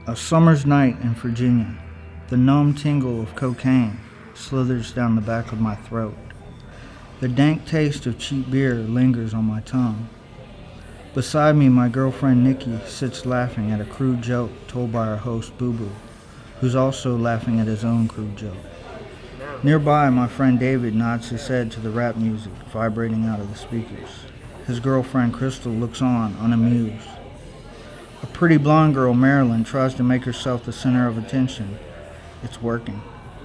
A summer's night in Virginia. The numb tingle of cocaine slithers down the back of my throat. The dank taste of cheap beer lingers on my tongue. Beside me, my girlfriend Nikki sits laughing at a crude joke told by our host Boo Boo, who's also laughing at his own crude joke. Nearby, my friend David nods his head to the rap music vibrating out of the speakers. His girlfriend Crystal looks on, unamused. A pretty blonde girl, Marilyn, tries to make herself the center of attention. It's working.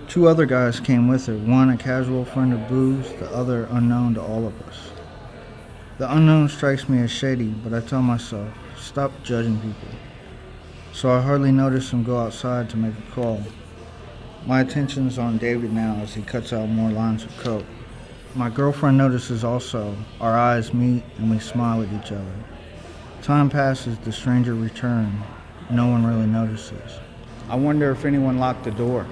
2 other guys came with her, one a casual friend of Boo's, the other unknown to all of us. The unknown strikes me as shady, but I tell myself, stop judging people. So I hardly notice him go outside to make a call. My attention is on David now as he cuts out more lines of coke. My girlfriend notices also. Our eyes meet and we smile at each other. Time passes, the stranger returns. No one really notices. I wonder if anyone locked the door.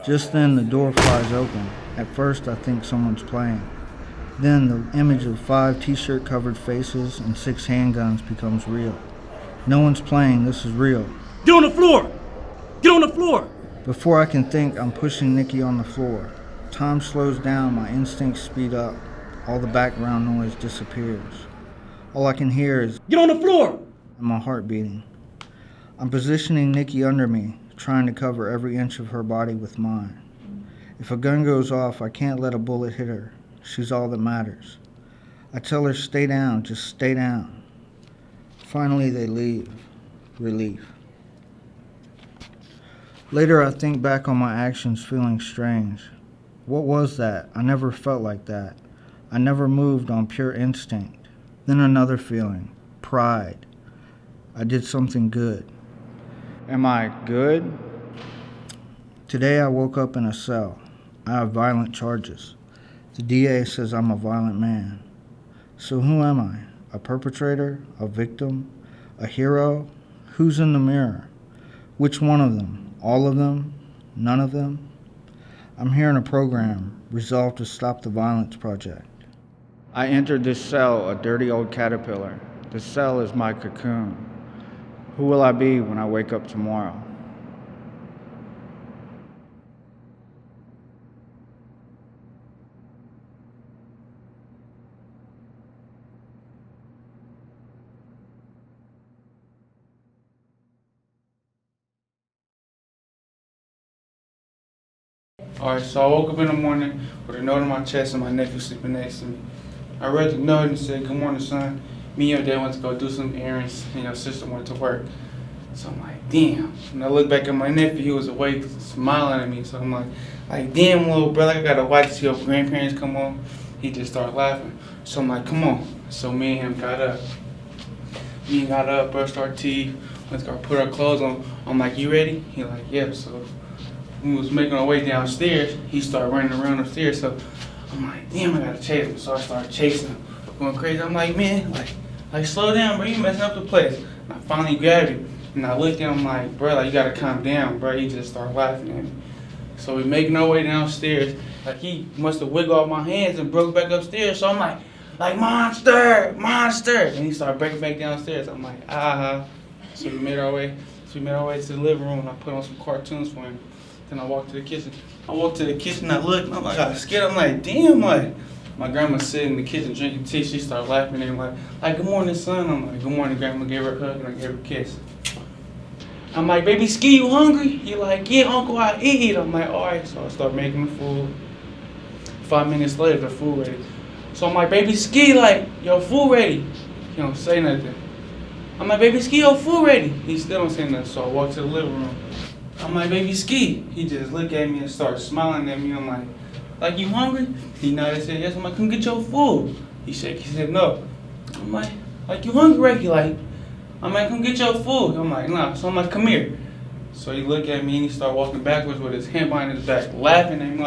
Just then the door flies open. At first I think someone's playing. Then the image of 5 t-shirt covered faces and 6 handguns becomes real. No one's playing, this is real. Get on the floor! Get on the floor! Before I can think, I'm pushing Nikki on the floor. Time slows down, my instincts speed up. All the background noise disappears. All I can hear is, "Get on the floor!" and my heart beating. I'm positioning Nikki under me, trying to cover every inch of her body with mine. If a gun goes off, I can't let a bullet hit her. She's all that matters. I tell her, stay down, just stay down. Finally, they leave. Relief. Later, I think back on my actions feeling strange. What was that? I never felt like that. I never moved on pure instinct. Then another feeling, pride. I did something good. Am I good? Today I woke up in a cell. I have violent charges. The DA says I'm a violent man. So who am I? A perpetrator? A victim? A hero? Who's in the mirror? Which one of them? All of them? None of them? I'm here in a program, resolved to stop the violence project. I entered this cell, a dirty old caterpillar. The cell is my cocoon. Who will I be when I wake up tomorrow? Alright, so I woke up in the morning with a note on my chest and my nephew sleeping next to me. I read the note and said, "Good morning, son. Me and your dad went to go do some errands and your sister went to work." So I'm like, damn. And I look back at my nephew, he was awake, smiling at me. So I'm like, damn, little brother, I gotta watch to see your grandparents come home. He just started laughing. So I'm like, come on. So me and him got up. Brushed our teeth, went to go put our clothes on. I'm like, you ready? He like, yeah. So when we was making our way downstairs, he started running around upstairs. So I'm like, damn, I gotta chase him. So I started chasing him, going crazy. I'm like, man, like slow down, bro, you messing up the place. And I finally grabbed him, and I looked at him like, bro, like, you gotta calm down, bro. He just started laughing at me. So we making our way downstairs. Like, he must have wiggled off my hands and broke back upstairs. So I'm like, monster, monster. And he started breaking back downstairs. I'm like, ah. So we made our way to the living room, and I put on some cartoons for him. Then I walked to the kitchen. I looked, and I'm like, I got scared. I'm like, damn, like, my grandma's sitting in the kitchen drinking tea. She started laughing at me like, good morning, son. I'm like, good morning, grandma. Gave her a hug, and I gave her a kiss. I'm like, baby Ski, you hungry? He like, yeah, uncle, I eat. I'm like, all right. So I start making the food. 5 minutes later, the food ready. So I'm like, baby Ski, like, your food ready. He don't say nothing. I'm like, baby Ski, your food ready. He still don't say nothing. So I walk to the living room. I'm like, baby Ski. He just looked at me and started smiling at me. I'm like, you hungry? He nodded and said, yes. I'm like, come get your food. He said no. I'm like, you hungry, right? He like, I'm like, come get your food. I'm like, nah. So I'm like, come here. So he looked at me and he started walking backwards with his hand behind his back, laughing at me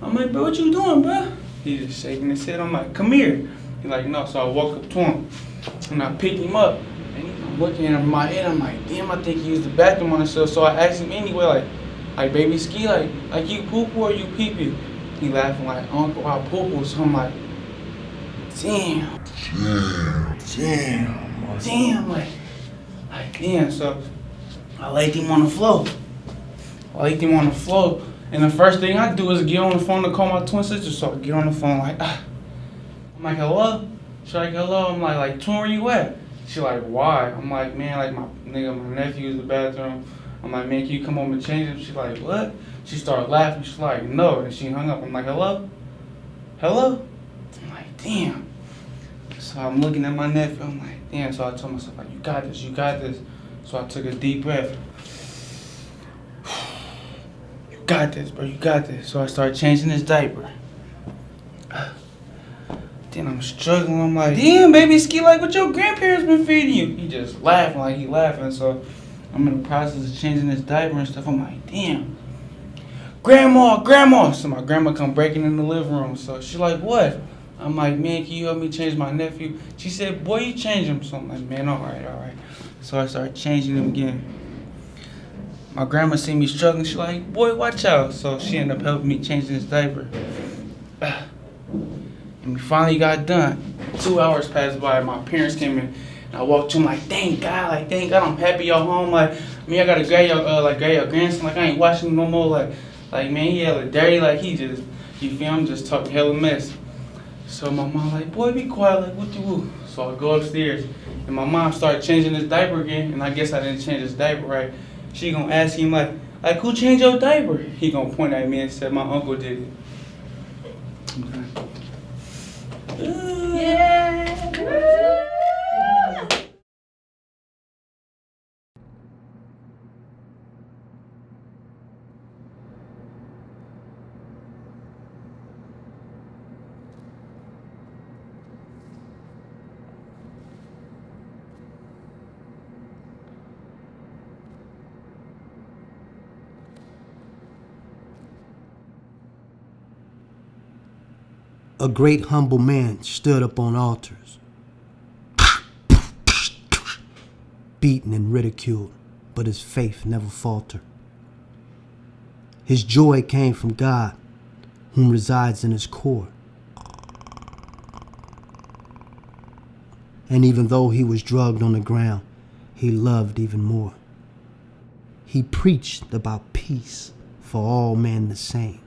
I'm like, bro, what you doing, bro? He just shaking his head. I'm like, come here. He like, no. So I walked up to him. And I picked him up. And I'm looking at him in my head. I'm like, damn, I think he used the bathroom on himself. So I asked him anyway, like baby Ski, like you poo-poo or you pee-pee? He laughing like, Uncle, I poo-poo. So I'm like, damn, like damn. So I laid him on the floor. And the first thing I do is get on the phone to call my twin sister. So I get on the phone like, I'm like, hello? She's like, hello. I'm like, twin, where you at? She like, why? I'm like, man, like my nephew used the bathroom. I'm like, man, can you come home and change him? She's like, what? She started laughing. She's like, no. And she hung up. I'm like, hello? Hello? I'm like, damn. So I'm looking at my nephew. I'm like, damn. So I told myself, like, you got this. So I took a deep breath. You got this, bro. You got this. So I started changing his diaper. Then I'm struggling. I'm like, damn, baby Ski, like, what your grandparents been feeding you? He just laughing, like he laughing. So I'm in the process of changing his diaper and stuff. I'm like, damn. Grandma. So my grandma come breaking in the living room. So she like, what? I'm like, man, can you help me change my nephew? She said, boy, you change him. So I'm like, man, all right. So I started changing him again. My grandma see me struggling. She like, boy, watch out. So she ended up helping me change his diaper. And we finally got done. 2 hours passed by. My parents came in. And I walked to him like, thank God, I'm happy y'all home. Like, me, I gotta grab your grandson. Like, I ain't watching him no more. Like, man, he hella dirty. Like, he just, you feel him, just talking hella mess. So my mom like, boy, be quiet. Like, what you do? So I go upstairs. And my mom started changing his diaper again. And I guess I didn't change his diaper right. She gonna ask him like who changed your diaper? He gonna point at me and said, my uncle did it. Yeah. A great humble man stood up on altars, beaten and ridiculed, but his faith never faltered. His joy came from God, whom resides in his core. And even though he was drugged on the ground, he loved even more. He preached about peace for all men the same.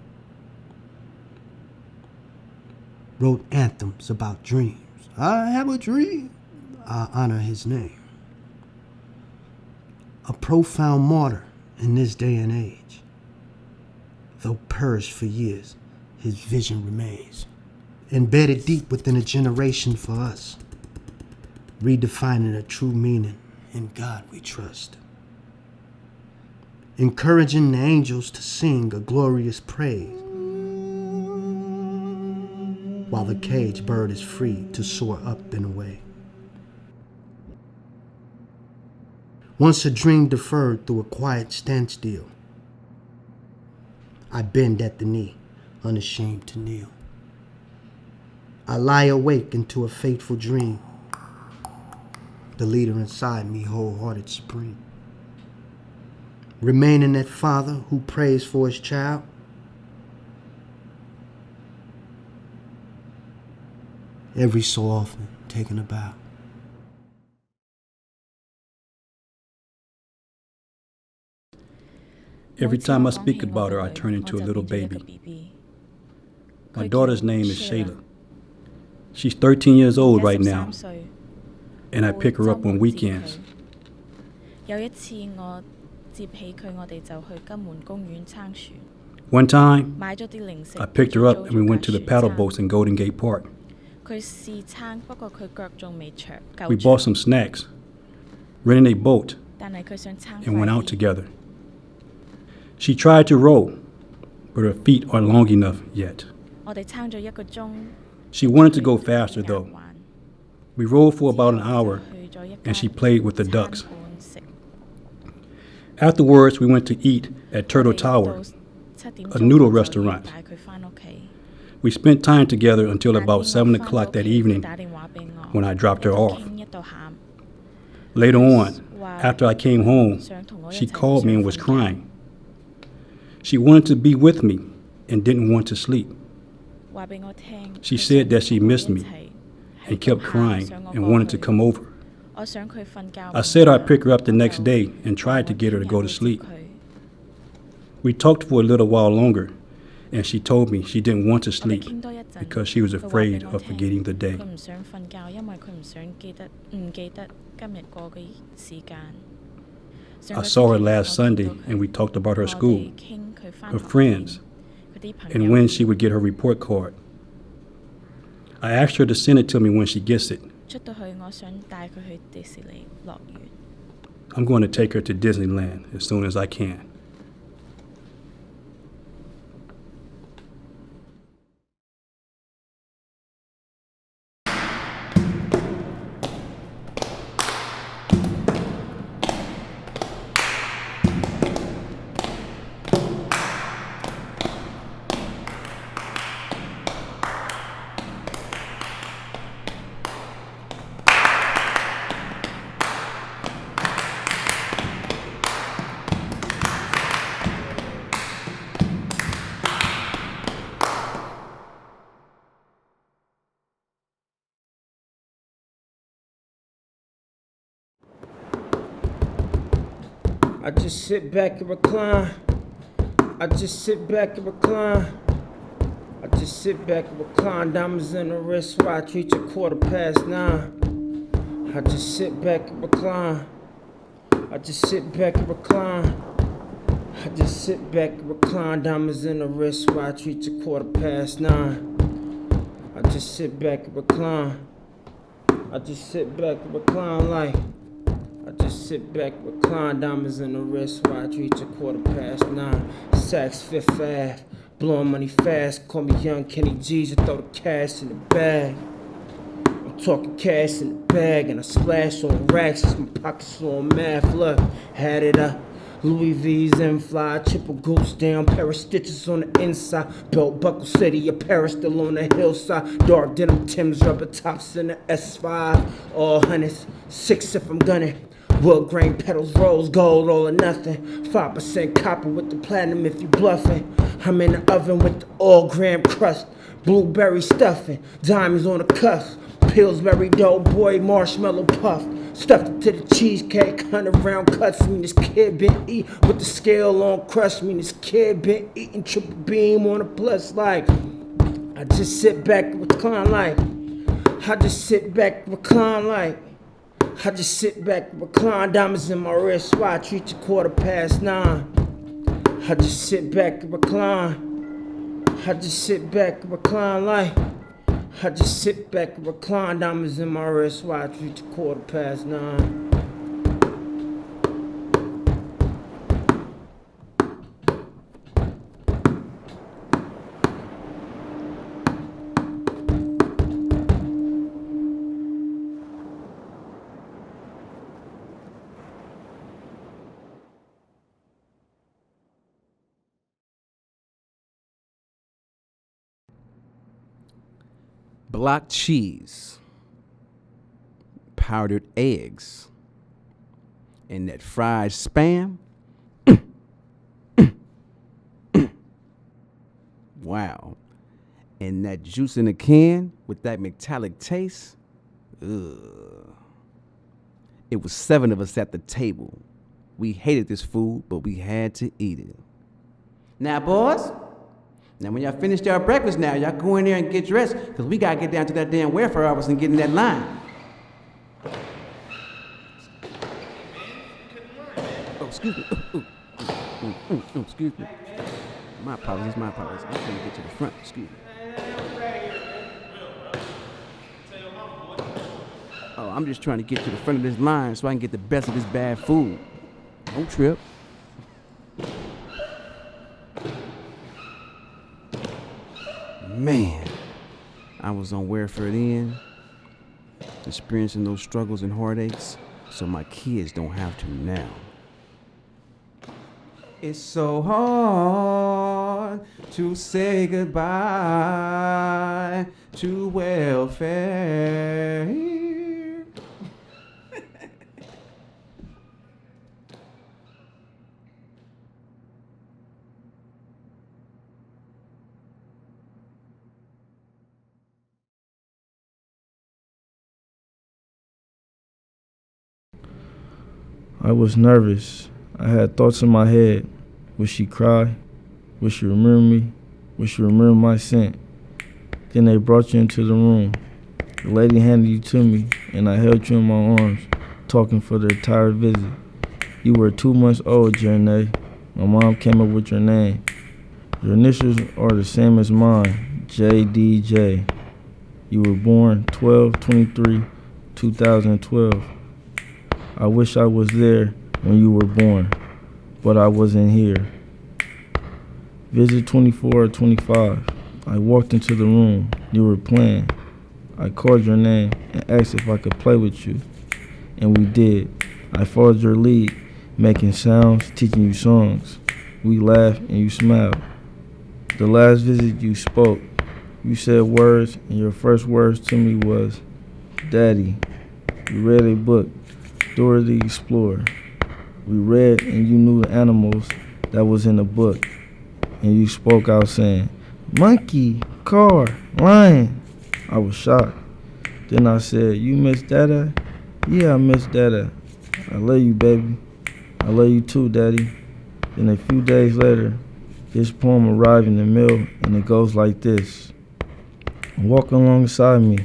Wrote anthems about dreams. I have a dream. I honor his name. A profound martyr in this day and age. Though perished for years, his vision remains. Embedded deep within a generation for us. Redefining a true meaning, in God we trust. Encouraging the angels to sing a glorious praise, while the caged bird is free to soar up and away. Once a dream deferred through a quiet standstill, I bend at the knee, unashamed to kneel. I lie awake into a fateful dream, the leader inside me wholehearted supreme. Remaining that father who prays for his child, every so often taking a bow. Every time I speak about her, I turn into a little baby. My daughter's name is Shayla. She's 13 years old right now, and I pick her up on weekends. One time, I picked her up and we went to the paddle boats in Golden Gate Park. We bought some snacks, rented a boat, and went out together. She tried to row, but her feet aren't long enough yet. She wanted to go faster though. We rowed for about an hour, and she played with the ducks. Afterwards, we went to eat at Turtle Tower, a noodle restaurant. We spent time together until about 7 o'clock that evening when I dropped her off. Later on, after I came home, she called me and was crying. She wanted to be with me and didn't want to sleep. She said that she missed me and kept crying and wanted to come over. I said I'd pick her up the next day and tried to get her to go to sleep. We talked for a little while longer, and she told me she didn't want to sleep because she was afraid of forgetting the day. I saw her last Sunday, and we talked about her school, her friends, and when she would get her report card. I asked her to send it to me when she gets it. I'm going to take her to Disneyland as soon as I can. I just sit back and recline. I just sit back and recline. I just sit back and recline. Diamonds in the wrist, watch reach 9:15. I just sit back and recline. I just sit back and recline. I just sit back and recline. Diamonds in the wrist, watch reach 9:15. I just sit back and recline. I just sit back and recline like. I just sit back, recline, diamonds in the wrist, watch reach 9:15. Saks Fifth Ave, blowing money fast, call me Young Kenny G's, I throw the cash in the bag. I'm talking cash in the bag, and I splash on racks, my pockets on math, look, had it up. Louis V's in fly, triple goose down, pair of stitches on the inside. Belt buckle city, a pair still on the hillside. Dark denim Timbs, rubber tops in the S5. All hundreds, 6 if I'm gunning. Wood grain petals, rose gold, all or nothing. 5% copper with the platinum if you bluffing. I'm in the oven with the all gram crust. Blueberry stuffing, diamonds on the cuff. Pillsbury Doughboy, marshmallow puff. Stuffed it to the cheesecake, 100 round cuts. Mean this kid been eating with the scale on crust. Mean this kid been eating triple beam on a plus like. I just sit back and recline like. I just sit back and recline like. I just sit back and recline, diamonds in my wrist, watch reach 9:15. I just sit back and recline. I just sit back and recline like. I just sit back and recline, diamonds in my wrist, watch reach 9:15. Block cheese, powdered eggs, and that fried spam. Wow. And that juice in a can with that metallic taste. Ugh. It was 7 of us at the table. We hated this food, but we had to eat it. Now, boys. Now, when y'all finish y'all breakfast now, y'all go in there and get dressed, because we got to get down to that damn welfare office and get in that line. Oh, excuse me. Excuse me. My apologies. I'm trying to get to the front. Excuse me. Oh, I'm just trying to get to the front of this line so I can get the best of this bad food. Don't trip. Man, I was on welfare then, experiencing those struggles and heartaches, so my kids don't have to now. It's so hard to say goodbye to welfare. I was nervous. I had thoughts in my head. Would she cry? Would she remember me? Would she remember my scent? Then they brought you into the room. The lady handed you to me, and I held you in my arms, talking for the entire visit. You were 2 months old, Jernay. My mom came up with your name. Your initials are the same as mine, JDJ. You were born 12/23/2012. I wish I was there when you were born, but I wasn't here. Visit 24 or 25. I walked into the room. You were playing. I called your name and asked if I could play with you, and we did. I followed your lead, making sounds, teaching you songs. We laughed and you smiled. The last visit you spoke. You said words, and your first words to me was, Daddy. You read a book, Dora the Explorer. We read and you knew the animals that was in the book. And you spoke out saying, monkey, car, lion. I was shocked. Then I said, you miss Dada? Yeah, I miss Dada. I love you, baby. I love you too, Daddy. Then a few days later, this poem arrived in the mail, and it goes like this. Walk alongside me,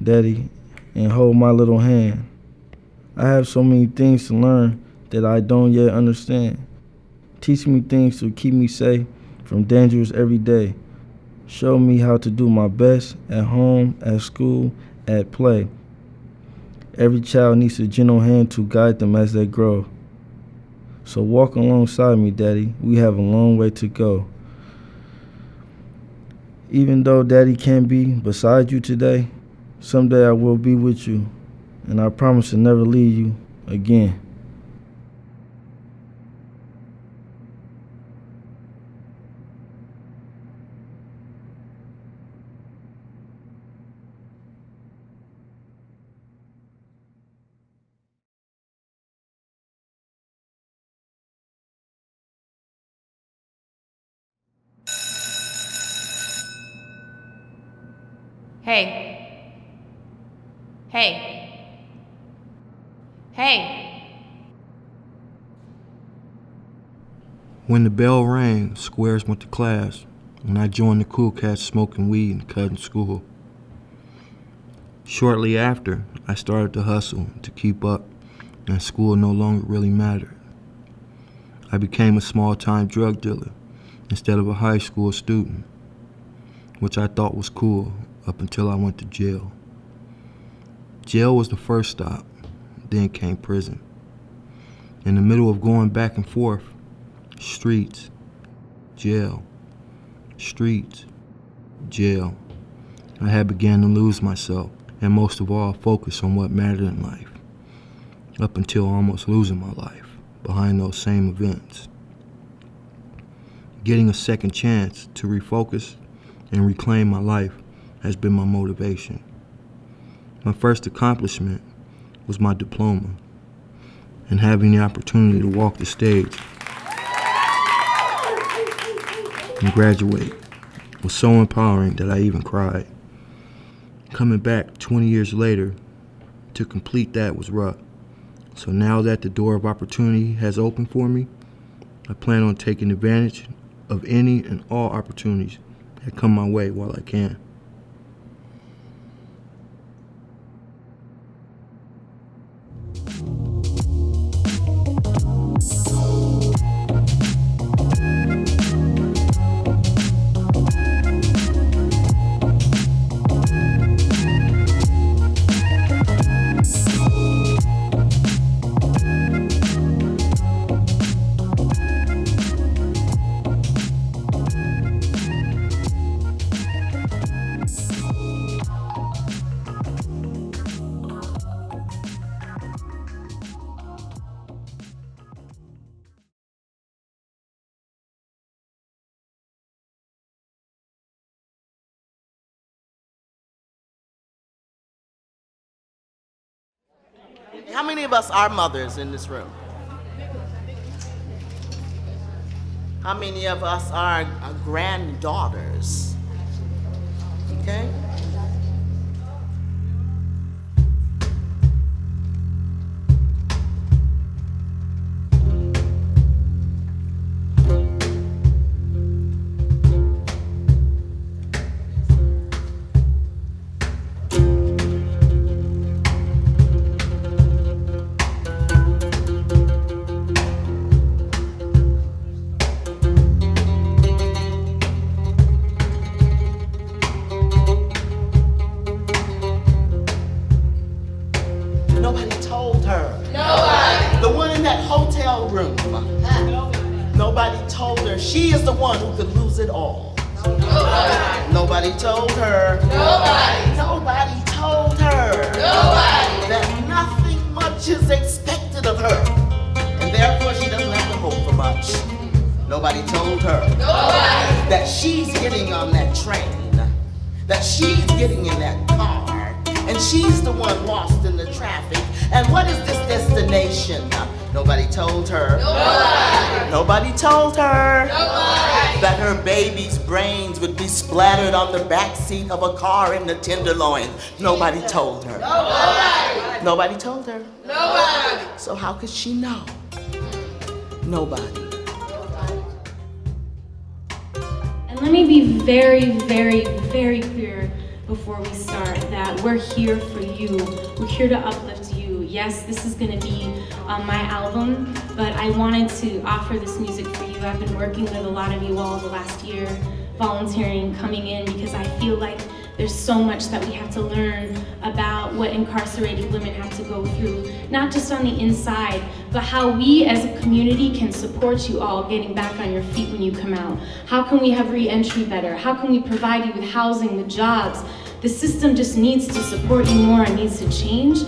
Daddy, and hold my little hand. I have so many things to learn that I don't yet understand. Teach me things to keep me safe from dangers every day. Show me how to do my best at home, at school, at play. Every child needs a gentle hand to guide them as they grow. So walk alongside me, Daddy. We have a long way to go. Even though Daddy can't be beside you today, someday I will be with you, and I promise to never leave you again. Hey. Hey. Hey. When the bell rang, Squares went to class, and I joined the cool cats smoking weed and cutting school. Shortly after, I started to hustle to keep up, and school no longer really mattered. I became a small-time drug dealer instead of a high school student, which I thought was cool up until I went to jail. Jail was the first stop, then came prison. In the middle of going back and forth, streets, jail, streets, jail, I had begun to lose myself, and most of all, focus on what mattered in life, up until almost losing my life behind those same events. Getting a second chance to refocus and reclaim my life has been my motivation. My first accomplishment was my diploma, and having the opportunity to walk the stage and graduate was so empowering that I even cried. Coming back 20 years later to complete that was rough. So now that the door of opportunity has opened for me, I plan on taking advantage of any and all opportunities that come my way while I can. How many of us are mothers in this room? How many of us are granddaughters? Okay? hotel room. Nobody told her she is the one who could lose it all. Nobody told her. Nobody told her. That nothing much is expected of her. And therefore she doesn't have to hope for much. Nobody told her. That she's getting on that train. That she's getting in that car. And she's the one lost in the traffic. And what is this destination? Nobody told her. Nobody told her. That her baby's brains would be splattered on the backseat of a car in the Tenderloin. Nobody told her. Nobody told her. So how could she know? Nobody. And let me be very, very, very clear before we start that we're here for you. We're here to uplift you. Yes, this is going to be my album, but I wanted to offer this music for you. I've been working with a lot of you all the last year, volunteering, coming in, because I feel like there's so much that we have to learn about what incarcerated women have to go through, not just on the inside, but how we as a community can support you all getting back on your feet when you come out. How can we have re-entry better? How can we provide you with housing, with jobs? The system just needs to support you more and needs to change.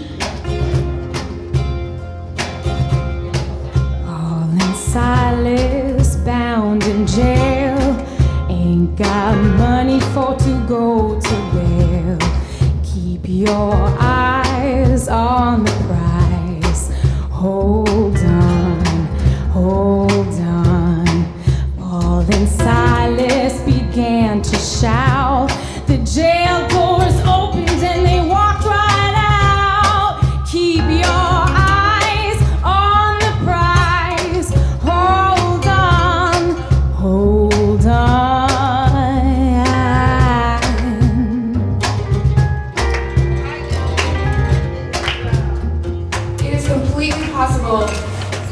All in Silas, bound in jail. Ain't got money for to go to bail. Keep your eyes on the prize. Hold on, hold on. Paul and Silas began to shout. The jail doors opened and they walked right out. Keep your eyes on the prize. Hold on, hold on.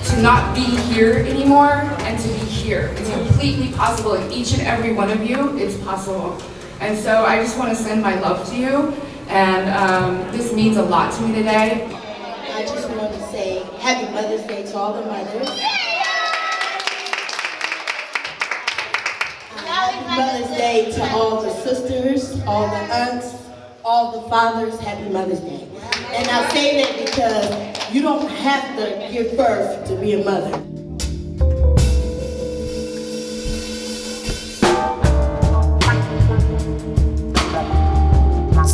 To not be here anymore and to be here. It's completely possible in each and every one of you. It's possible. And so I just want to send my love to you, and this means a lot to me today. I just want to say Happy Mother's Day to all the mothers. Happy Mother's Day to all the sisters, all the aunts, all the fathers. Happy Mother's Day. And I say that because you don't have to give birth to be a mother.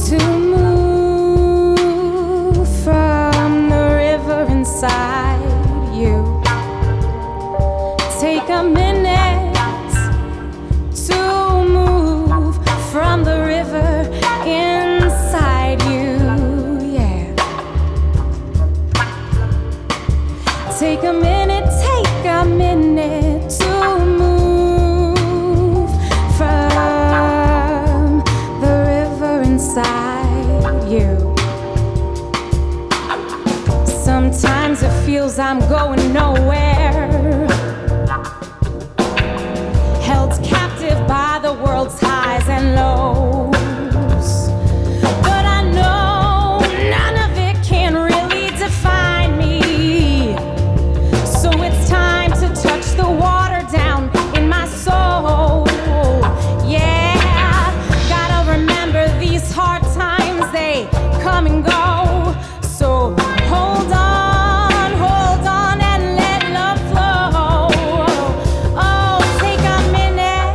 To move from the river inside you, take a minute to move from the river inside you, yeah. Take a minute to move from the river inside you. Sometimes it feels I'm going nowhere, held captive by the world's highs and lows. But I know none of it can really define me. So it's time to touch the water down in my soul. Yeah, gotta remember these hard times, they come and go. So hold on and let love flow. Oh, take a minute.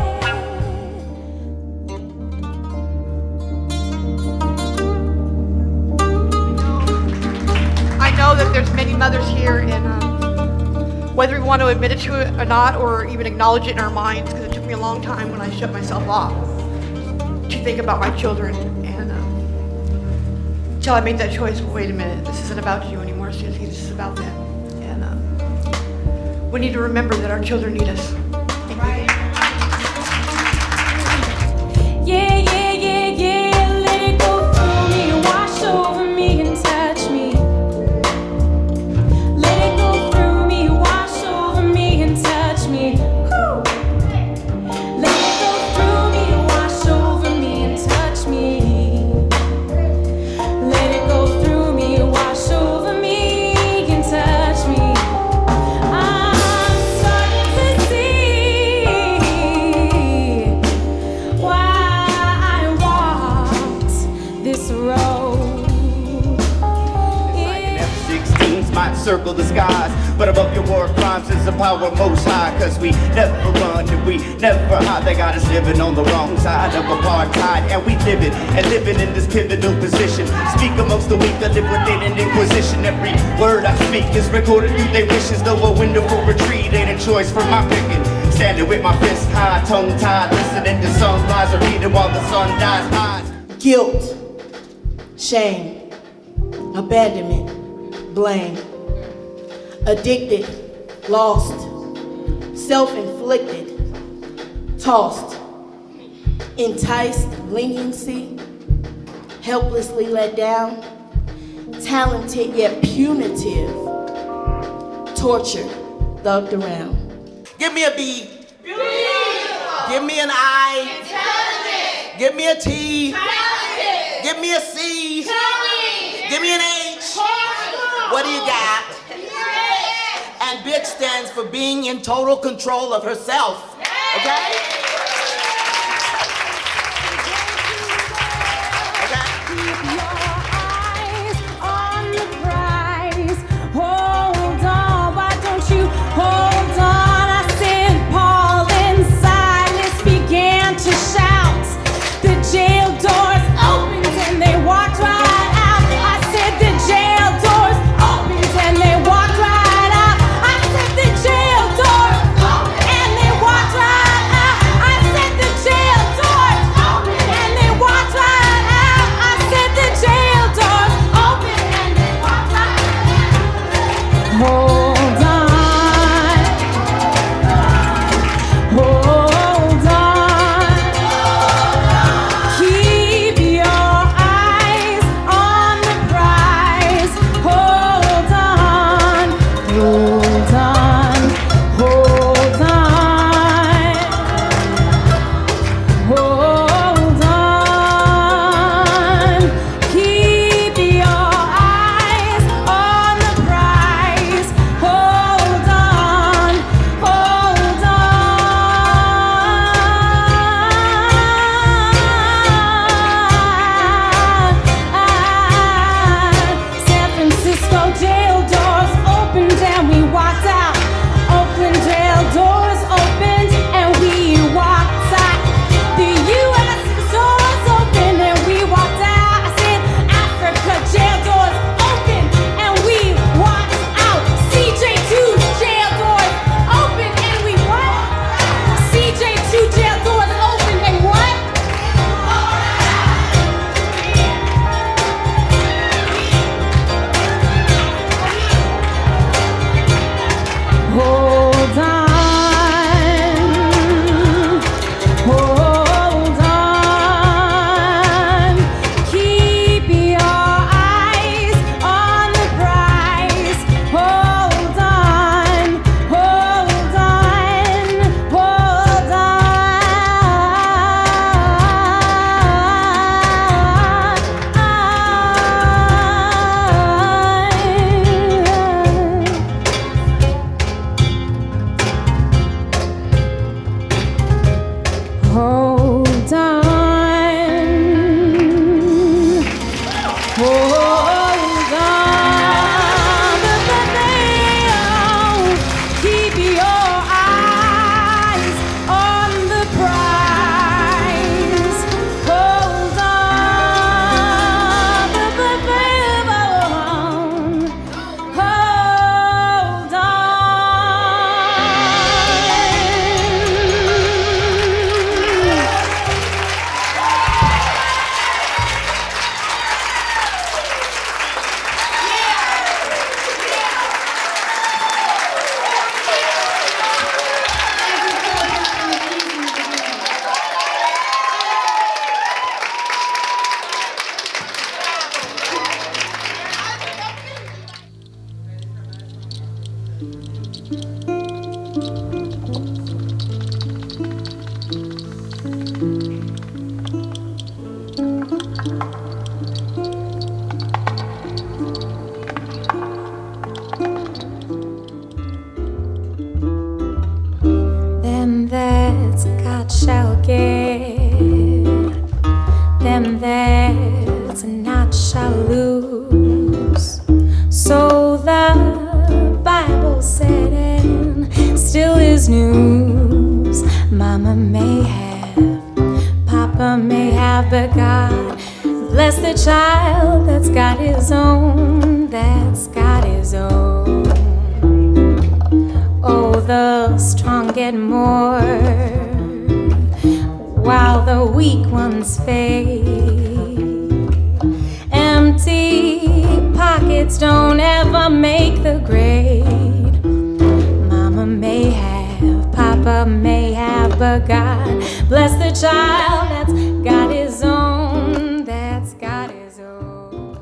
I know that there's many mothers here, and whether we want to admit it to it or not, or even acknowledge it in our minds, because it took me a long time when I shut myself off to think about my children, and until I made that choice, well, wait a minute, this isn't about you anymore, Susie, this is about them. And we need to remember that our children need us. Yeah, yeah, yeah, yeah. Let it go through me, wash over me and touch me. Let it go through me, wash over me and touch me. Woo. Let it go through me, wash over me and touch me. Let it go through me, wash over me and touch me. circle the skies. But above your war crimes is the power most high. Cause we never run and we never hide. They got us living on the wrong side of apartheid. And we living in this pivotal position. Speak amongst the weak, I live within an inquisition. Every word I speak is recorded through their wishes. Though a window for retreat ain't a choice for my picking. Standing with my fist high, tongue tied, listening to sunrise or reading while the sun dies. Eyes. Guilt, shame, abandonment, blame, addicted, lost, self-inflicted, tossed, enticed, leniency, helplessly let down, talented yet punitive, tortured, thugged around. Give me a B. Give me an I. Intelligent. Give me a T. Talented. Give me a C. Charming. Give me an H. Horrible. What do you got? Yes. And bitch stands for being in total control of herself. Okay? that's not shall lose. So the but God bless the child that's got his own, that's got his own. Oh, the strong get more while the weak ones fade. Empty pockets don't ever make the grade. Mama may have, Papa may have, but God bless the child that's got his own, that's got his own.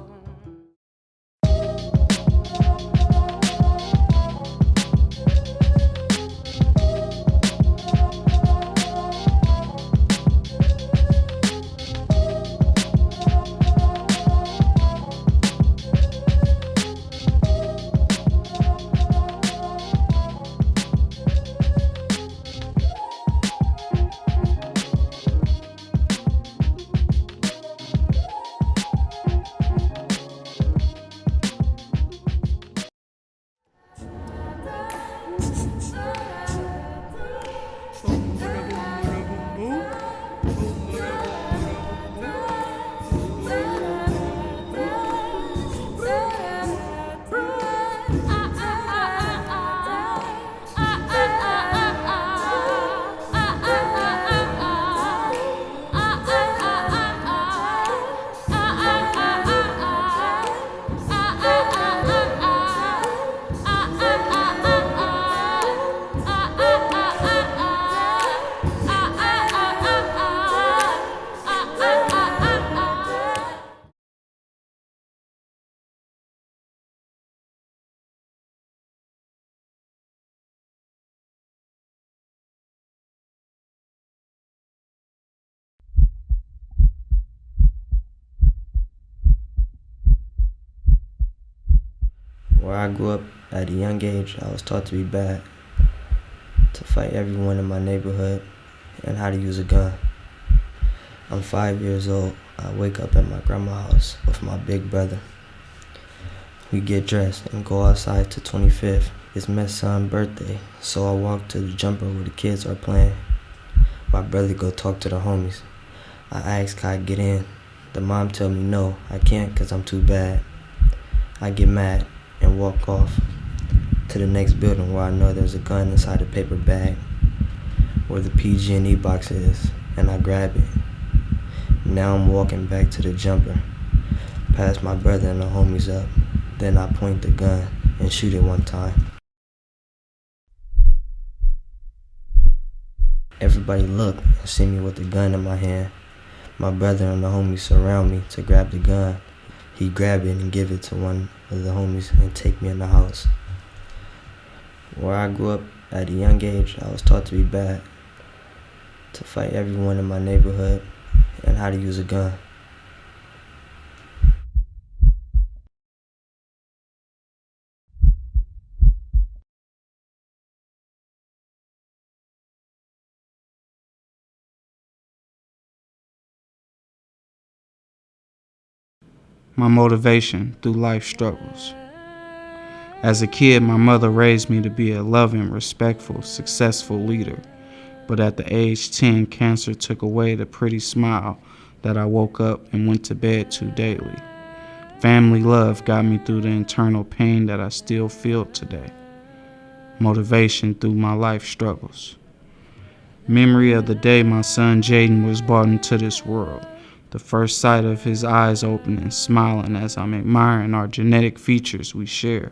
Where I grew up at a young age, I was taught to be bad, to fight everyone in my neighborhood, and how to use a gun. I'm 5 years old. I wake up at my grandma's house with my big brother. We get dressed and go outside to 25th. It's my son's birthday, so I walk to the jumper where the kids are playing. My brother go talk to the homies. I ask can I get in. The mom tell me no, I can't because I'm too bad. I get mad and walk off to the next building where I know there's a gun inside a paper bag where the PG&E box is, and I grab it. Now I'm walking back to the jumper, past my brother and the homies up. Then I point the gun and shoot it one time. Everybody look and see me with the gun in my hand. My brother and the homies surround me to grab the gun. He grab it and give it to one of the homies and take me in the house. Where I grew up at a young age, I was taught to be bad, to fight everyone in my neighborhood, and how to use a gun. My motivation through life struggles. As a kid, my mother raised me to be a loving, respectful, successful leader. But at the age 10, cancer took away the pretty smile that I woke up and went to bed to daily. Family love got me through the internal pain that I still feel today. Motivation through my life struggles. Memory of the day my son Jaden was brought into this world. The first sight of his eyes opening, smiling as I'm admiring our genetic features we share.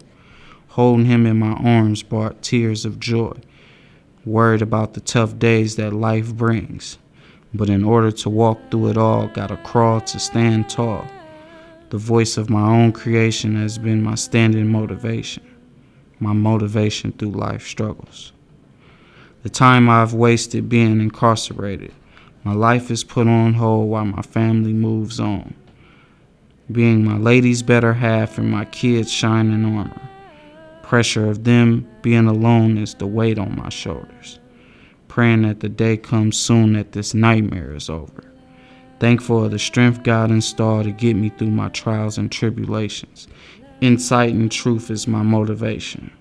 Holding him in my arms brought tears of joy. Worried about the tough days that life brings. But in order to walk through it all, gotta crawl to stand tall. The voice of my own creation has been my standing motivation. My motivation through life struggles. The time I've wasted being incarcerated. My life is put on hold while my family moves on. Being my lady's better half and my kids' shining armor. Pressure of them being alone is the weight on my shoulders. Praying that the day comes soon that this nightmare is over. Thankful of the strength God installed to get me through my trials and tribulations. Insight and truth is my motivation.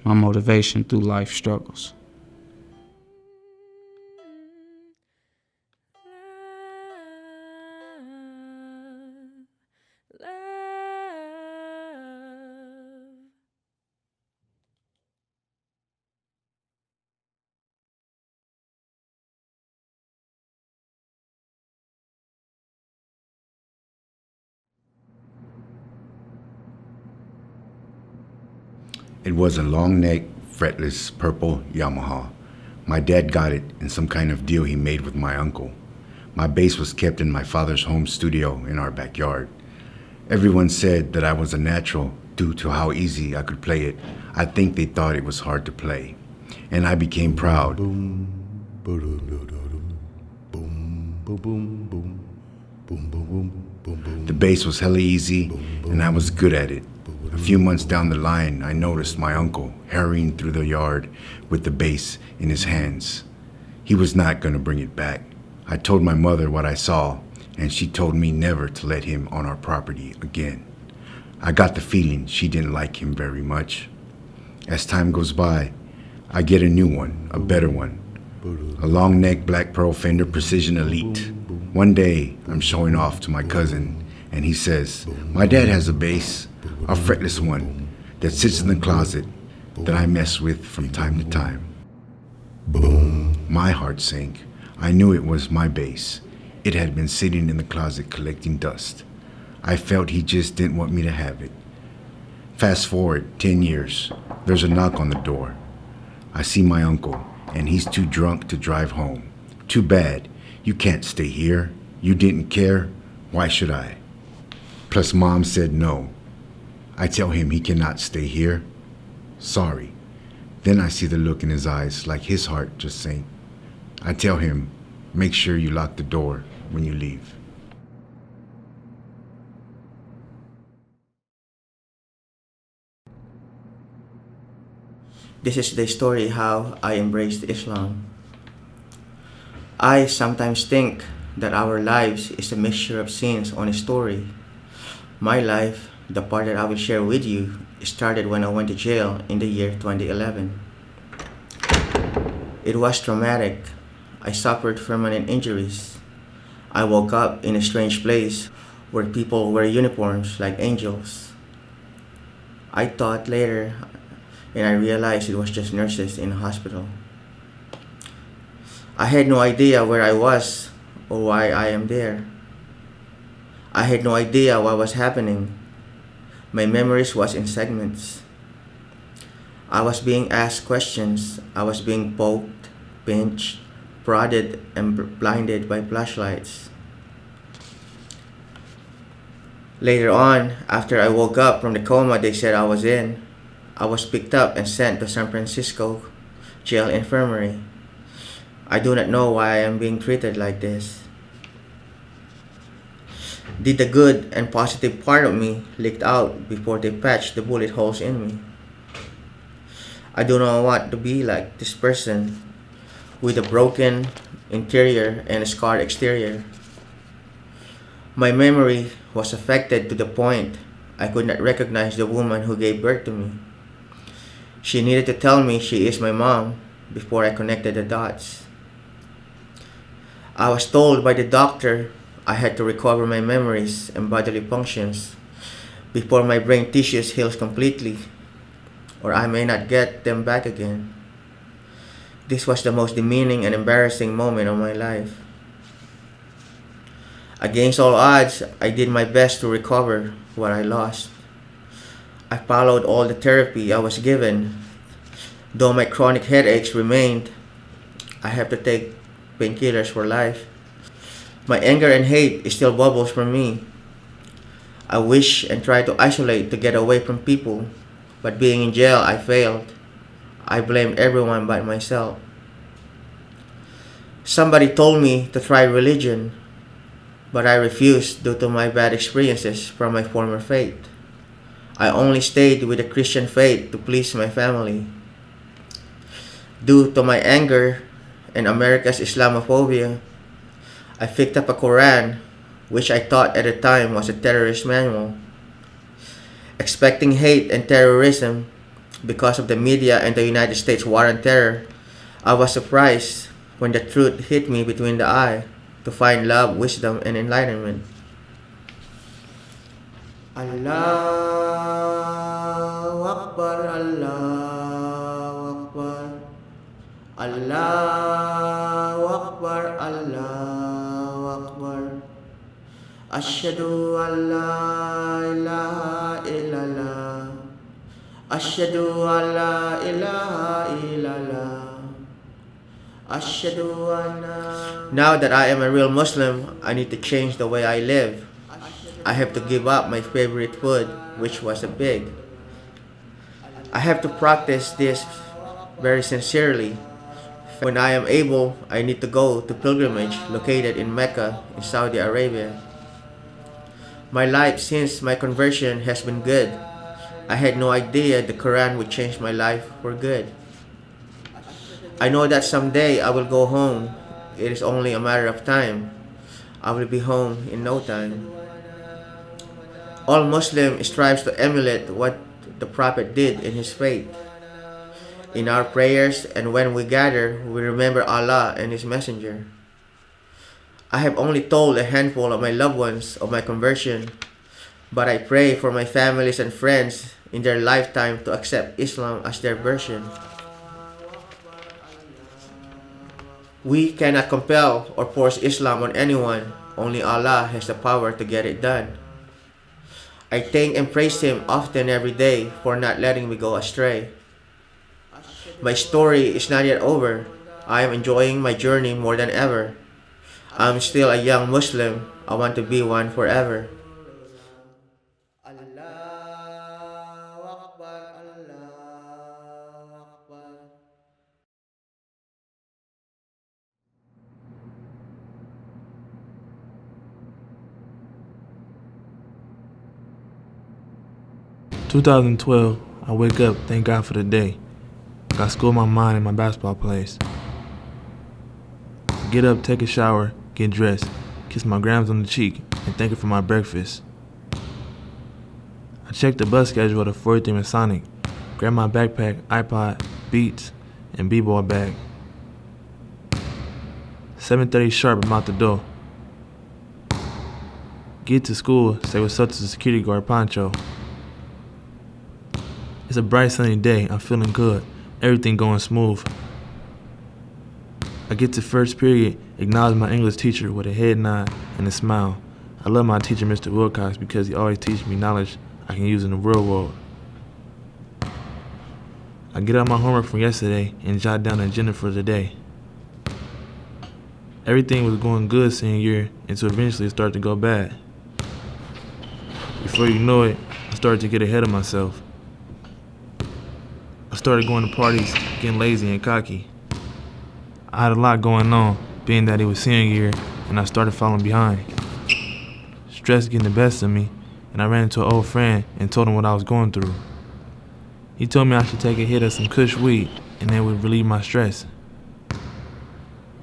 My motivation through life struggles. It was a long neck, fretless, purple Yamaha. My dad got it in some kind of deal he made with my uncle. My bass was kept in my father's home studio in our backyard. Everyone said that I was a natural due to how easy I could play it. I think they thought it was hard to play. And I became proud. The bass was hella easy, and I was good at it. A few months down the line, I noticed my uncle hurrying through the yard with the bass in his hands. He was not going to bring it back. I told my mother what I saw, and she told me never to let him on our property again. I got the feeling she didn't like him very much. As time goes by, I get a new one, a better one. A long neck black pearl Fender Precision Elite. One day, I'm showing off to my cousin, and he says, "My dad has a bass, a fretless one, that sits in the closet that I mess with from time to time." Boom. My heart sank. I knew it was my bass. It had been sitting in the closet collecting dust. I felt he just didn't want me to have it. Fast forward 10 years. There's a knock on the door. I see my uncle, and he's too drunk to drive home. Too bad. You can't stay here. You didn't care. Why should I? Plus, Mom said no. I tell him he cannot stay here. Sorry. Then I see the look in his eyes, like his heart just sank. I tell him, make sure you lock the door when you leave. This is the story how I embraced Islam. I sometimes think that our lives is a mixture of scenes on a story. My life, the part that I will share with you, started when I went to jail in the year 2011. It was traumatic. I suffered permanent injuries. I woke up in a strange place where people wear uniforms like angels. I thought later, and I realized it was just nurses in a hospital. I had no idea where I was or why I am there. I had no idea what was happening. My memories was in segments. I was being asked questions. I was being poked, pinched, prodded, and blinded by flashlights. Later on, after I woke up from the coma they said I was in, I was picked up and sent to San Francisco jail infirmary. I do not know why I am being treated like this. Did the good and positive part of me leak out before they patched the bullet holes in me? I do not want to be like this person with a broken interior and a scarred exterior. My memory was affected to the point I could not recognize the woman who gave birth to me. She needed to tell me she is my mom before I connected the dots. I was told by the doctor I had to recover my memories and bodily functions before my brain tissues heals completely, or I may not get them back again. This was the most demeaning and embarrassing moment of my life. Against all odds, I did my best to recover what I lost. I followed all the therapy I was given. Though my chronic headaches remained, I have to take painkillers for life. My anger and hate still bubbles from me. I wish and try to isolate to get away from people, but being in jail, I failed. I blamed everyone but myself. Somebody told me to try religion, but I refused due to my bad experiences from my former faith. I only stayed with the Christian faith to please my family. Due to my anger and America's Islamophobia, I picked up a Quran, which I thought at the time was a terrorist manual. Expecting hate and terrorism because of the media and the United States war on terror, I was surprised when the truth hit me between the eye to find love, wisdom, and enlightenment. Allahu Akbar, Allahu Akbar, Allahu Akbar, Allahu Akbar. Ashhadu an la ilaha illallah. Ashhadu an la ilaha illallah. Ashhadu anna. Now that I am a real Muslim, I need to change the way I live. I have to give up my favorite food, which was a pig. I have to practice this very sincerely. When I am able, I need to go to pilgrimage located in Mecca in Saudi Arabia. My life since my conversion has been good. I had no idea the Quran would change my life for good. I know that someday I will go home. It is only a matter of time. I will be home in no time. All Muslim strives to emulate what the Prophet did in his faith. In our prayers and when we gather, we remember Allah and His Messenger. I have only told a handful of my loved ones of my conversion, but I pray for my families and friends in their lifetime to accept Islam as their version. We cannot compel or force Islam on anyone. Only Allah has the power to get it done. I thank and praise Him often every day for not letting me go astray. My story is not yet over. I am enjoying my journey more than ever. I'm still a young Muslim. I want to be one forever. 2012, I wake up, thank God for the day. Got school in my mind and my basketball plays. Get up, take a shower, get dressed, kiss my grams on the cheek, and thank her for my breakfast. I check the bus schedule at a 43 Masonic, grab my backpack, iPod, Beats, and b-ball bag. 7:30 sharp, I'm out the door. Get to school, say what's up to the security guard, Pancho. It's a bright sunny day, I'm feeling good, everything going smooth. I get to first period, acknowledge my English teacher with a head nod and a smile. I love my teacher, Mr. Wilcox, because he always teaches me knowledge I can use in the real world. I get out my homework from yesterday and jot down the agenda for the day. Everything was going good senior year until eventually it started to go bad. Before you know it, I started to get ahead of myself. I started going to parties, getting lazy and cocky. I had a lot going on, being that it was senior year, and I started falling behind. Stress getting the best of me, and I ran into an old friend and told him what I was going through. He told me I should take a hit of some kush weed, and it would relieve my stress.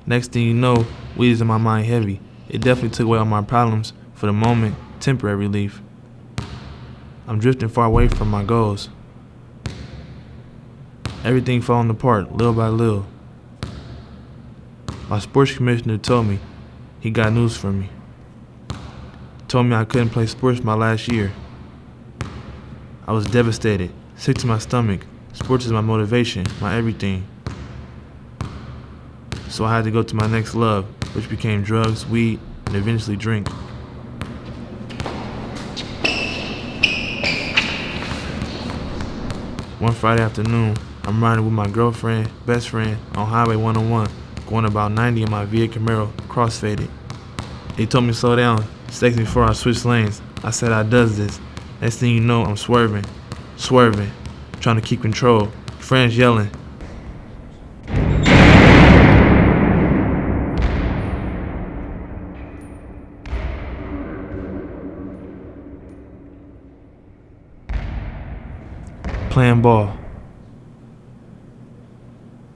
Next thing you know, weed is in my mind heavy. It definitely took away all my problems, for the moment, temporary relief. I'm drifting far away from my goals. Everything falling apart, little by little. My sports commissioner told me he got news for me. Told me I couldn't play sports my last year. I was devastated, sick to my stomach. Sports is my motivation, my everything. So I had to go to my next love, which became drugs, weed, and eventually drink. One Friday afternoon, I'm riding with my girlfriend, best friend, on Highway 101, going about 90 in my Via Camaro, crossfaded. He told me to slow down, staked me before I switched lanes. I said I does this. Next thing you know, I'm swerving, trying to keep control. Friends yelling. Playing ball.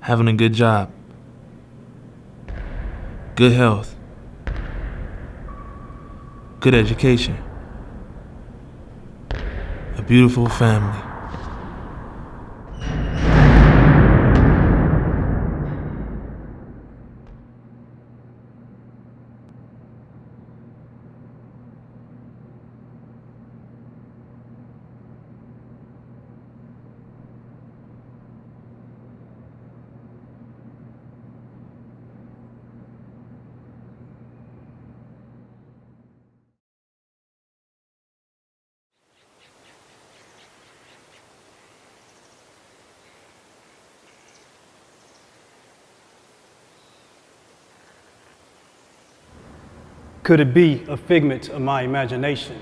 Having a good job. Good health. Good education. A beautiful family. Could it be a figment of my imagination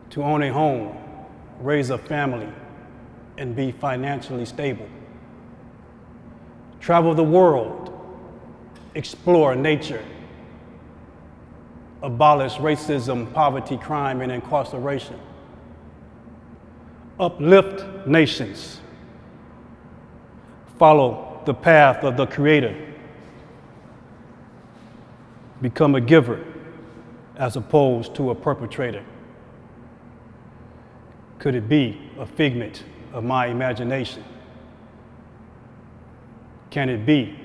to own a home, raise a family, and be financially stable? Travel the world, explore nature, abolish racism, poverty, crime, and incarceration, uplift nations, follow the path of the Creator, become a giver as opposed to a perpetrator. Could it be a figment of my imagination? Can it be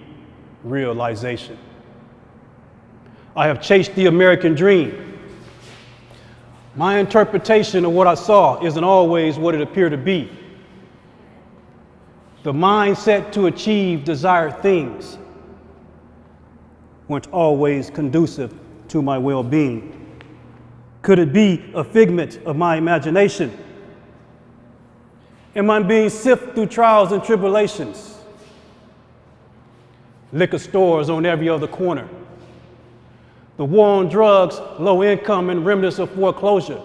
realization? I have chased the American dream. My interpretation of what I saw isn't always what it appeared to be. The mindset to achieve desired things weren't always conducive to my well-being. Could it be a figment of my imagination? Am I being sifted through trials and tribulations? Liquor stores on every other corner. The war on drugs, low income, and remnants of foreclosure.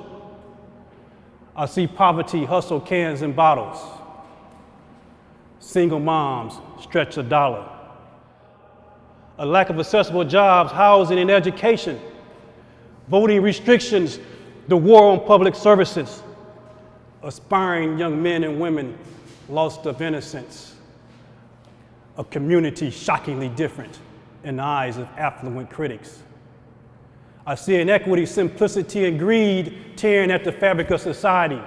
I see poverty hustle cans and bottles. Single moms stretch a dollar. A lack of accessible jobs, housing, and education. Voting restrictions, the war on public services. Aspiring young men and women lost of innocence. A community shockingly different in the eyes of affluent critics. I see inequity, simplicity, and greed tearing at the fabric of society.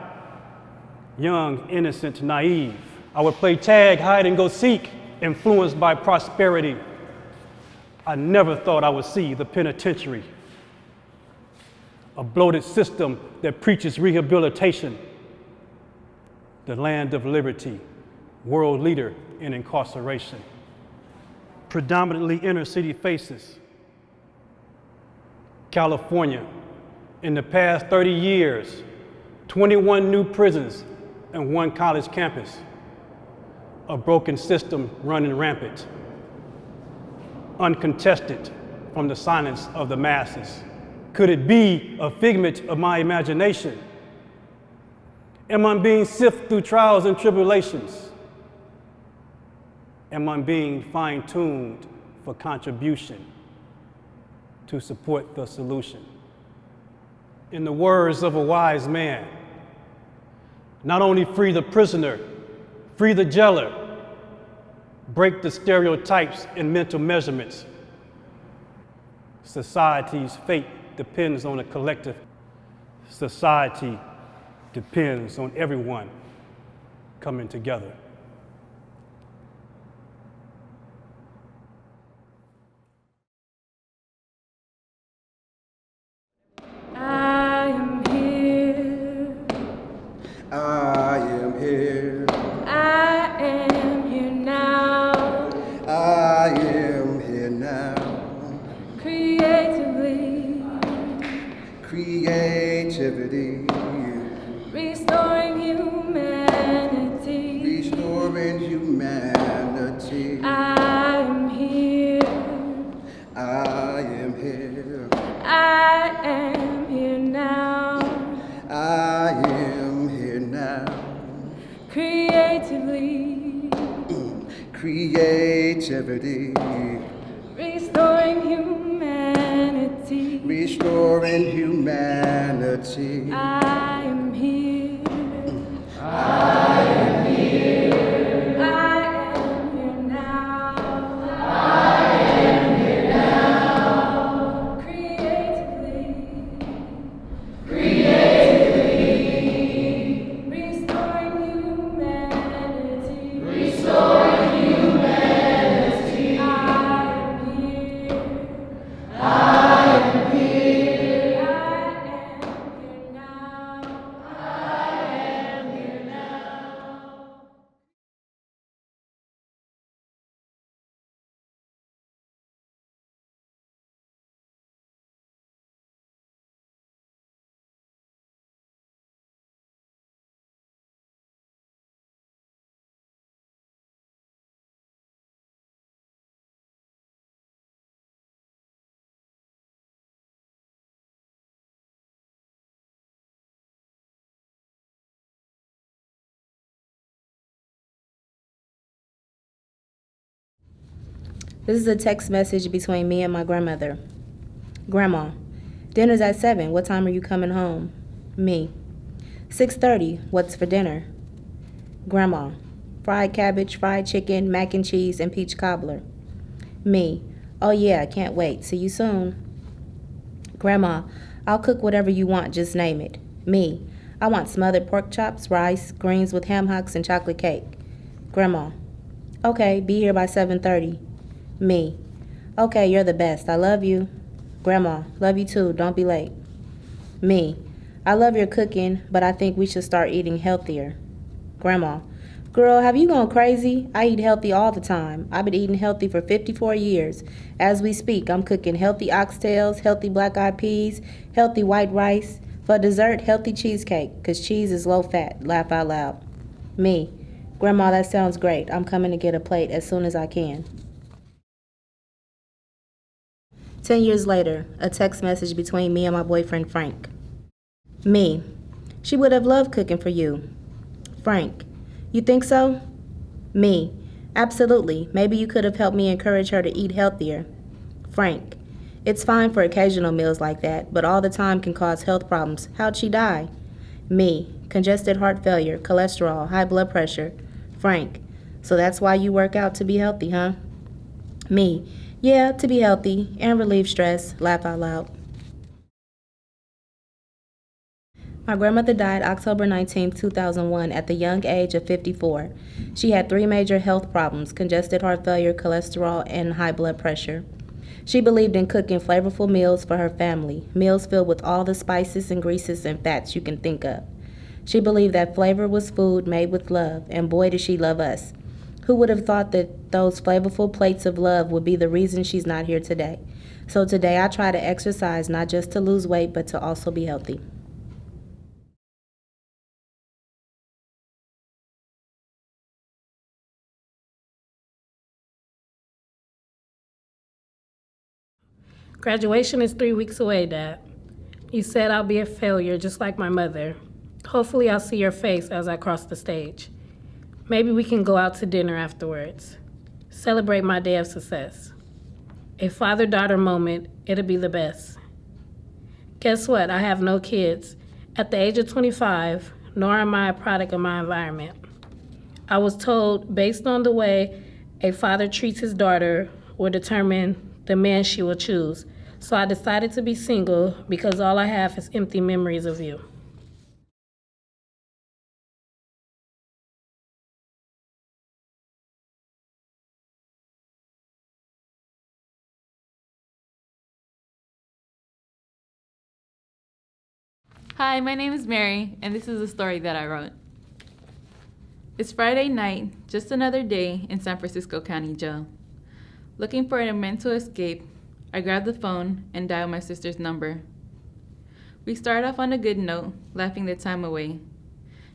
Young, innocent, naive. I would play tag, hide, and go seek, influenced by prosperity. I never thought I would see the penitentiary. A bloated system that preaches rehabilitation. The land of liberty, world leader in incarceration. Predominantly inner city faces. California, in the past 30 years, 21 new prisons and 1 college campus. A broken system running rampant. Uncontested from the silence of the masses. Could it be a figment of my imagination? Am I being sifted through trials and tribulations? Am I being fine-tuned for contribution to support the solution? In the words of a wise man, not only free the prisoner, free the jailer, break the stereotypes and mental measurements. Society's fate depends on a collective. Society depends on everyone coming together. I am here. I am here. I am here now. I am here now. Creatively. Creativity. Restoring humanity. Restoring humanity. I am here. I am here. I am here now. I am here now. Creatively. Creativity. Restoring humanity. Restoring humanity. I am here. I am here. I am here now. I am here now. Creatively. Creatively. Restoring humanity. Restoring humanity. I am here. I am here. I am here now. This is a text message between me and my grandmother. Grandma, dinner's at 7. What time are you coming home? Me. 6:30. What's for dinner? Grandma, fried cabbage, fried chicken, mac and cheese, and peach cobbler. Me. Oh yeah, I can't wait. See you soon. Grandma, I'll cook whatever you want, just name it. Me. I want smothered pork chops, rice, greens with ham hocks, and chocolate cake. Grandma. Okay, be here by 7:30. Me. Okay, you're the best. I love you. Grandma, love you too. Don't be late. Me. I love your cooking, but I think we should start eating healthier. Grandma. Girl, have you gone crazy? I eat healthy all the time. I've been eating healthy for 54 years. As we speak, I'm cooking healthy oxtails, healthy black-eyed peas, healthy white rice. For dessert, healthy cheesecake, 'cause cheese is low fat. Laugh out loud. Me. Grandma, that sounds great. I'm coming to get a plate as soon as I can. 10 years later, a text message between me and my boyfriend Frank. Me. She would have loved cooking for you. Frank. You think so? Me. Absolutely. Maybe you could have helped me encourage her to eat healthier. Frank. It's fine for occasional meals like that, but all the time can cause health problems. How'd she die? Me. Congested heart failure, cholesterol, high blood pressure. Frank. So that's why you work out, to be healthy, huh? Me. Yeah, to be healthy and relieve stress. Laugh out loud. My grandmother died October 19, 2001 at the young age of 54. She had 3 major health problems: congested heart failure, cholesterol, and high blood pressure. She believed in cooking flavorful meals for her family, meals filled with all the spices and greases and fats you can think of. She believed that flavor was food made with love, and boy did she love us. Who would have thought that those flavorful plates of love would be the reason she's not here today? So today I try to exercise not just to lose weight, but to also be healthy. Graduation is 3 weeks away, Dad. You said I'll be a failure just like my mother. Hopefully I'll see your face as I cross the stage. Maybe we can go out to dinner afterwards. Celebrate my day of success. A father-daughter moment, it'll be the best. Guess what? I have no kids. At the age of 25, nor am I a product of my environment. I was told based on the way a father treats his daughter will determine the man she will choose. So I decided to be single because all I have is empty memories of you. Hi, my name is Mary, and this is a story that I wrote. It's Friday night, just another day in San Francisco County Jail. Looking for a mental escape, I grabbed the phone and dialed my sister's number. We started off on a good note, laughing the time away.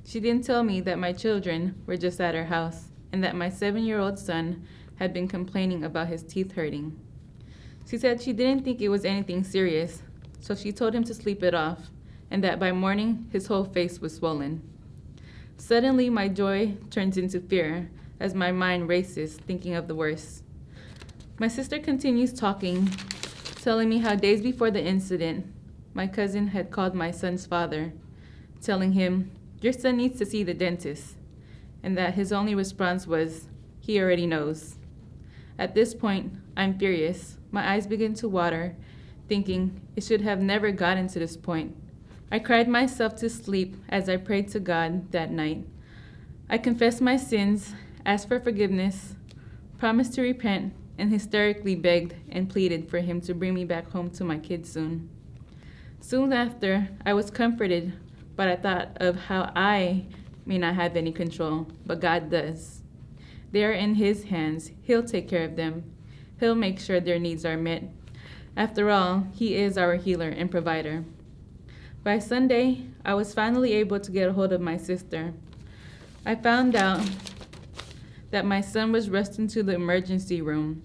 She didn't tell me that my children were just at her house and that my 7-year-old son had been complaining about his teeth hurting. She said she didn't think it was anything serious, so she told him to sleep it off and that by morning his whole face was swollen. Suddenly my joy turns into fear as my mind races, thinking of the worst. My sister continues talking, telling me how days before the incident, my cousin had called my son's father, telling him, "Your son needs to see the dentist," and that his only response was, "He already knows." At this point, I'm furious. My eyes begin to water, thinking it should have never gotten to this point. I cried myself to sleep as I prayed to God that night. I confessed my sins, asked for forgiveness, promised to repent, and hysterically begged and pleaded for him to bring me back home to my kids soon. Soon after, I was comforted, but I thought of how I may not have any control, but God does. They are in His hands. He'll take care of them. He'll make sure their needs are met. After all, He is our healer and provider. By Sunday, I was finally able to get a hold of my sister. I found out that my son was rushed into the emergency room,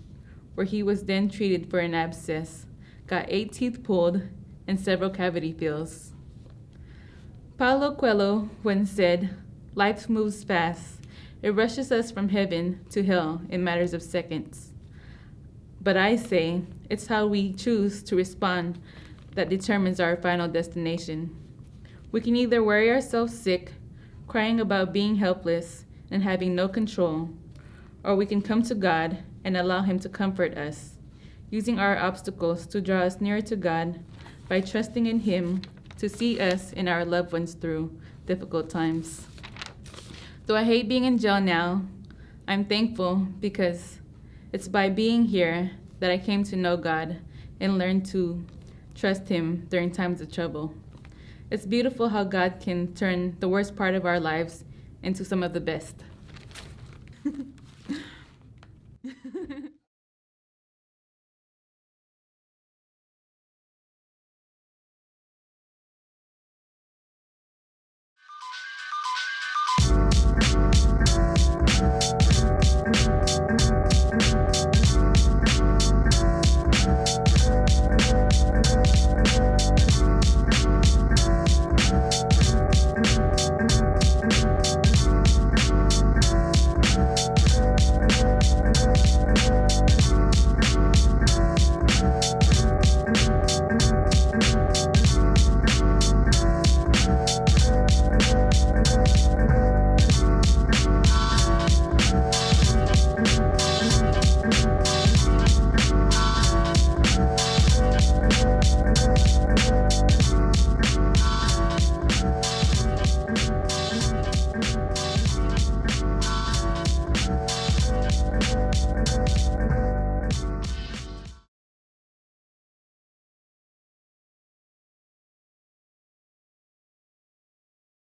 where he was then treated for an abscess, got 8 teeth pulled, and several cavity fills. Paulo Coelho once said, "Life moves fast. It rushes us from heaven to hell in matters of seconds." But I say it's how we choose to respond that determines our final destination. We can either worry ourselves sick, crying about being helpless and having no control, or we can come to God and allow Him to comfort us, using our obstacles to draw us nearer to God by trusting in Him to see us and our loved ones through difficult times. Though I hate being in jail now, I'm thankful because it's by being here that I came to know God and learn to trust Him during times of trouble. It's beautiful how God can turn the worst part of our lives into some of the best.